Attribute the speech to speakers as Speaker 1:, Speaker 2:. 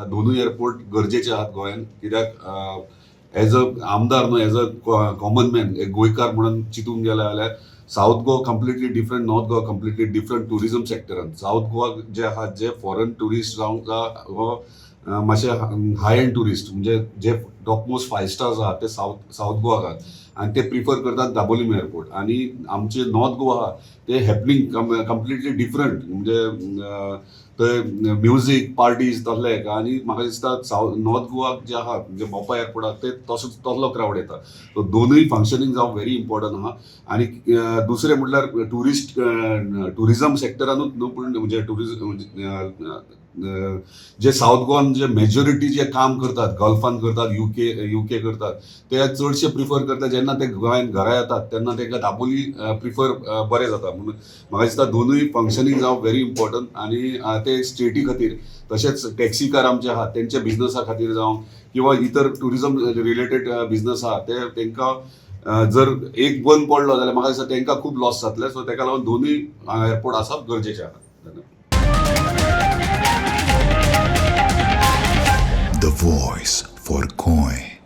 Speaker 1: दोनूय एअरपोर्ट गरजेचे आहात गोंयांत, कित्याक एज अ आमदार न्हू, एज अ कॉमन मॅन, एक गोंयकार म्हणून चिंतूंक गेले जाल्यार south Goa completely different, north Goa completely different tourism सेक्टरान. साऊथ गोवा जे आहात जे फॉरेन टुरिस्ट जावंक हो मातशे हाय एंड टुरिस्ट, म्हणजे जे टॉपमोस्ट 5 स्टार्स आहात ते साऊथ गोवाक आहात आणि ते प्रिफर करतात दाबोलीम एअरपोर्ट. आणि आमचे नॉर्थ गोवा आहा ते हॅपनिंग कंप्लिटली डिफरंट, म्हणजे थंय म्युझीक पार्टीज तसले. आनी म्हाका दिसता नॉर्थ गोवाक जे आहा म्हणजे मोपा एअरपोर्टाक ते तसलो क्रावड येता. सो दोनूय फंक्शनींग जावं व्हेरी इम्पॉर्टंट आहा. आनी दुसरें म्हणल्यार टुरिझम सेक्टरानूच न्हू, पूण म्हणजे जे साऊथ गोवान जे मेजॉरिटी जे काम करतात, गल्फान करतात, युके करतात, ते चडशे प्रिफर करतात जेन्ना ते गोंयांत घरा येतात तेन्ना तांकां दाबोली प्रिफर बरें जाता. म्हणून म्हाका दिसता दोनूय फंक्शनींग जावं व्हेरी इम्पॉर्टंट. आनी ते स्टेटी खातीर, तशेंच टॅक्सी कार आमचे आहात तेंच्या बिझनसा खातीर जावं किंवा इतर टुरिझम रिलेटेड बिझनस आहा ते तांकां जर एक बंद पडलो जाल्यार म्हाका दिसता तांकां खूब लॉस जातले. सो ताका लागून दोनूय एअरपोर्ट आसप गरजेचे आहा.
Speaker 2: The voice for Coin.